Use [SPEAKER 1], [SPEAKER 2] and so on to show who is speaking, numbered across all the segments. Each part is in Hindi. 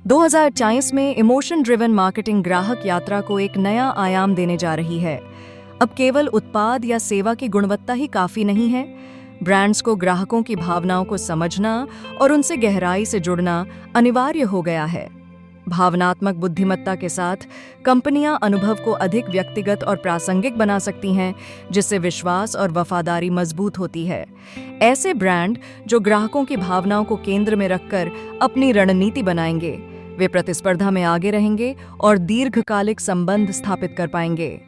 [SPEAKER 1] 2024 में इमोशन ड्रिवन मार्केटिंग ग्राहक यात्रा को एक नया आयाम देने जा रही है। अब केवल उत्पाद या सेवा की गुणवत्ता ही काफी नहीं है। ब्रांड्स को ग्राहकों की भावनाओं को समझना और उनसे गहराई से जुड़ना अनिवार्य हो गया है। भावनात्मक बुद्धिमत्ता के साथ कंपनियां अनुभव को अधिक व्यक्तिगत और प्रासंगिक बना सकती हैं, जिससे विश्वास और वफादारी मजबूत होती है। ऐसे ब्रांड जो ग्राहकों की भावनाओं को केंद्र में रखकर अपनी रणनीति बनाएंगे, वे प्रतिस्पर्धा में आगे रहेंगे और दीर्घकालिक संबंध स्थापित कर पाएंगे।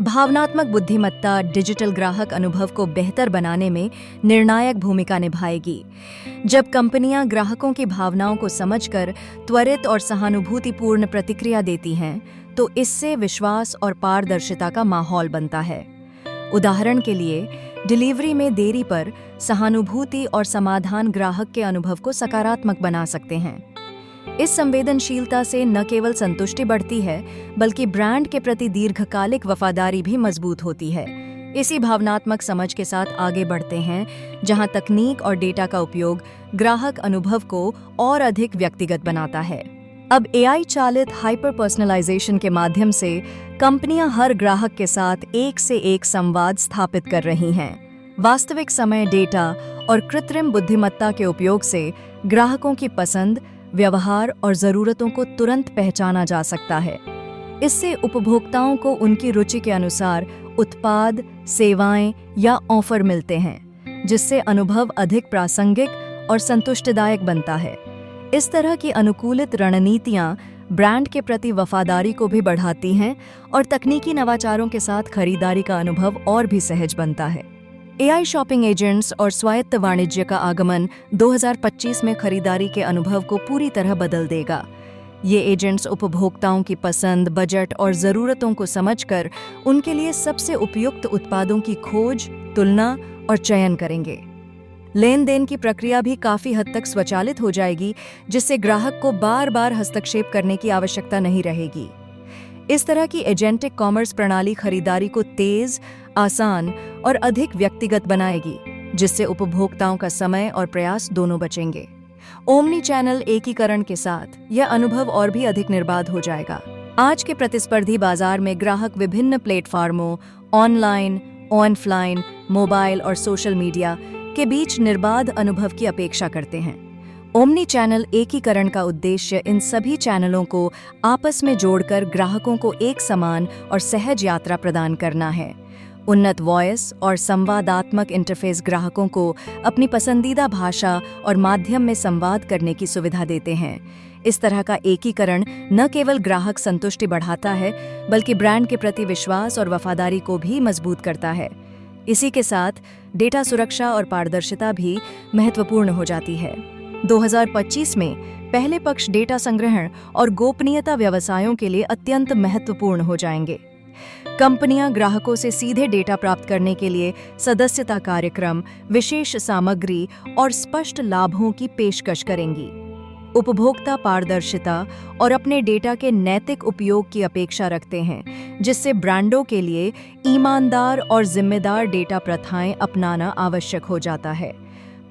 [SPEAKER 1] भावनात्मक बुद्धिमत्ता डिजिटल ग्राहक अनुभव को बेहतर बनाने में निर्णायक भूमिका निभाएगी। जब कंपनियां ग्राहकों की भावनाओं को समझकर त्वरित और सहानुभूतिपूर्ण प्रतिक्रिया देती हैं, तो इससे विश्वास और पारदर्शिता का माहौल बनता है। उदाहरण के लिए, डिलीवरी में देरी पर सहानुभूति और समाधान ग्राहक के अनुभव को सकारात्मक बना सकते हैं। इस संवेदनशीलता से न केवल संतुष्टि बढ़ती है, बल्कि ब्रांड के प्रति दीर्घकालिक वफादारी भी मजबूत होती है। इसी भावनात्मक समझ के साथ आगे बढ़ते हैं, जहां तकनीक और डेटा का उपयोग ग्राहक अनुभव को और अधिक व्यक्तिगत बनाता है। अब एआई चालित हाइपर पर्सनलाइजेशन के माध्यम से कंपनियां हर ग्राहक के साथ एक से एक संवाद स्थापित कर रही हैं। वास्तविक समय डेटा और कृत्रिम बुद्धिमत्ता के उपयोग से ग्राहकों की पसंद, व्यवहार और जरूरतों को तुरंत पहचाना जा सकता है। इससे उपभोक्ताओं को उनकी रुचि के अनुसार उत्पाद, सेवाएं या ऑफर मिलते हैं, जिससे अनुभव अधिक प्रासंगिक और संतुष्टिदायक बनता है। इस तरह की अनुकूलित रणनीतियां ब्रांड के प्रति वफादारी को भी बढ़ाती हैं और तकनीकी नवाचारों के साथ खरीदारी का अनुभव और भी सहज बनता है। एआई शॉपिंग एजेंट्स और स्वायत्त वाणिज्य का आगमन 2025 में खरीदारी के अनुभव को पूरी तरह बदल देगा। ये एजेंट्स उपभोक्ताओं की पसंद, बजट और ज़रूरतों को समझकर उनके लिए सबसे उपयुक्त उत्पादों की खोज, तुलना और चयन करेंगे। लेन देन की प्रक्रिया भी काफ़ी हद तक स्वचालित हो जाएगी, जिससे ग्राहक को बार बार हस्तक्षेप करने की आवश्यकता नहीं रहेगी। इस तरह की एजेंटिक कॉमर्स प्रणाली खरीदारी को तेज, आसान और अधिक व्यक्तिगत बनाएगी, जिससे उपभोक्ताओं का समय और प्रयास दोनों बचेंगे। ओमनी चैनल एकीकरण के साथ यह अनुभव और भी अधिक निर्बाध हो जाएगा। आज के प्रतिस्पर्धी बाजार में ग्राहक विभिन्न प्लेटफॉर्मों, ऑनलाइन, ऑफलाइन, मोबाइल और सोशल मीडिया के बीच निर्बाध अनुभव की अपेक्षा करते हैं। ओमनी चैनल एकीकरण का उद्देश्य इन सभी चैनलों को आपस में जोड़कर ग्राहकों को एक समान और सहज यात्रा प्रदान करना है। उन्नत वॉइस और संवादात्मक इंटरफेस ग्राहकों को अपनी पसंदीदा भाषा और माध्यम में संवाद करने की सुविधा देते हैं। इस तरह का एकीकरण न केवल ग्राहक संतुष्टि बढ़ाता है, बल्कि ब्रांड के प्रति विश्वास और वफादारी को भी मजबूत करता है। इसी के साथ डेटा सुरक्षा और पारदर्शिता भी महत्वपूर्ण हो जाती है। 2025 में पहले पक्ष डेटा संग्रहण और गोपनीयता व्यवसायों के लिए अत्यंत महत्वपूर्ण हो जाएंगे। कंपनियां ग्राहकों से सीधे डेटा प्राप्त करने के लिए सदस्यता कार्यक्रम, विशेष सामग्री और स्पष्ट लाभों की पेशकश करेंगी। उपभोक्ता पारदर्शिता और अपने डेटा के नैतिक उपयोग की अपेक्षा रखते हैं, जिससे ब्रांडों के लिए ईमानदार और जिम्मेदार डेटा प्रथाएं अपनाना आवश्यक हो जाता है।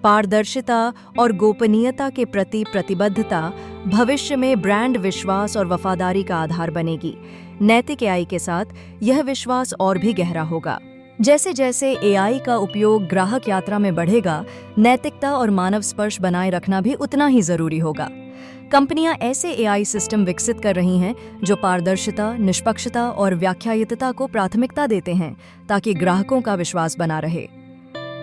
[SPEAKER 1] पारदर्शिता और गोपनीयता के प्रति प्रतिबद्धता भविष्य में ब्रांड विश्वास और वफादारी का आधार बनेगी। नैतिक एआई के साथ यह विश्वास और भी गहरा होगा। जैसे जैसे एआई का उपयोग ग्राहक यात्रा में बढ़ेगा, नैतिकता और मानव स्पर्श बनाए रखना भी उतना ही जरूरी होगा। कंपनियां ऐसे एआई सिस्टम विकसित कर रही हैं जो पारदर्शिता, निष्पक्षता और व्याख्यायितता को प्राथमिकता देते हैं, ताकि ग्राहकों का विश्वास बना रहे।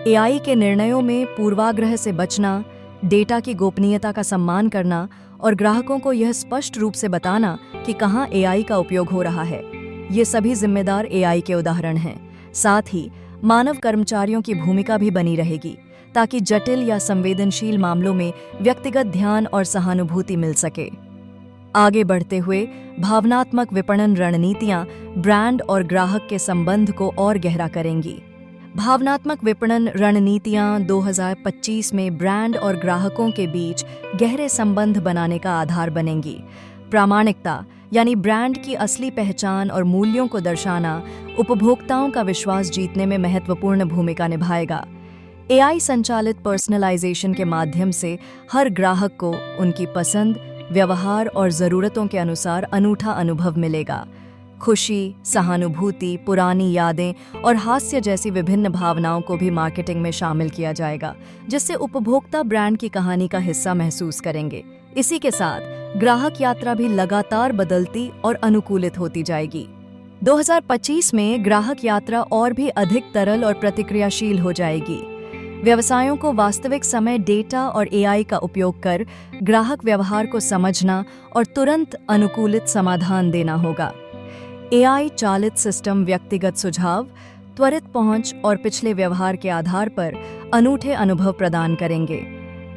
[SPEAKER 1] एआई के निर्णयों में पूर्वाग्रह से बचना, डेटा की गोपनीयता का सम्मान करना और ग्राहकों को यह स्पष्ट रूप से बताना कि कहां एआई का उपयोग हो रहा है, ये सभी जिम्मेदार एआई के उदाहरण हैं। साथ ही मानव कर्मचारियों की भूमिका भी बनी रहेगी, ताकि जटिल या संवेदनशील मामलों में व्यक्तिगत ध्यान और सहानुभूति मिल सके। आगे बढ़ते हुए भावनात्मक विपणन रणनीतियां ब्रांड और ग्राहक के संबंध को और गहरा करेंगी। भावनात्मक विपणन रणनीतियां 2025 में ब्रांड और ग्राहकों के बीच गहरे संबंध बनाने का आधार बनेंगी। प्रामाणिकता यानी ब्रांड की असली पहचान और मूल्यों को दर्शाना उपभोक्ताओं का विश्वास जीतने में महत्वपूर्ण भूमिका निभाएगा। एआई संचालित पर्सनलाइजेशन के माध्यम से हर ग्राहक को उनकी पसंद, व्यवहार और ज़रूरतों के अनुसार अनूठा अनुभव मिलेगा। खुशी, सहानुभूति, पुरानी यादें और हास्य जैसी विभिन्न भावनाओं को भी मार्केटिंग में शामिल किया जाएगा, जिससे उपभोक्ता ब्रांड की कहानी का हिस्सा महसूस करेंगे। इसी के साथ ग्राहक यात्रा भी लगातार बदलती और अनुकूलित होती जाएगी। 2025 में ग्राहक यात्रा और भी अधिक तरल और प्रतिक्रियाशील हो जाएगी। व्यवसायों को वास्तविक समय डेटा और एआई का उपयोग कर ग्राहक व्यवहार को समझना और तुरंत अनुकूलित समाधान देना होगा। एआई चालित सिस्टम व्यक्तिगत सुझाव, त्वरित पहुंच और पिछले व्यवहार के आधार पर अनूठे अनुभव प्रदान करेंगे।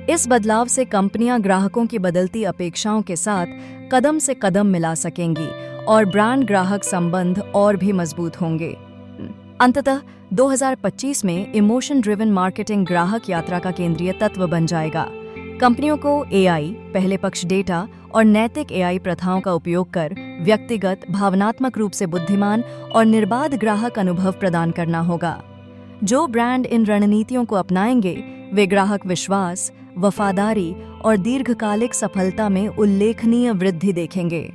[SPEAKER 1] इस बदलाव से कंपनियां ग्राहकों की बदलती अपेक्षाओं के साथ कदम से कदम मिला सकेंगी और ब्रांड ग्राहक संबंध और भी मजबूत होंगे। अंततः 2025 में इमोशन ड्रिवन मार्केटिंग ग्राहक यात्रा का केंद्रीय तत्व बन जाएगा। कंपनियों को एआई, पहले पक्ष डेटा और नैतिक एआई प्रथाओं का उपयोग कर व्यक्तिगत, भावनात्मक रूप से बुद्धिमान और निर्बाध ग्राहक अनुभव प्रदान करना होगा। जो ब्रांड इन रणनीतियों को अपनाएंगे, वे ग्राहक विश्वास, वफादारी और दीर्घकालिक सफलता में उल्लेखनीय वृद्धि देखेंगे।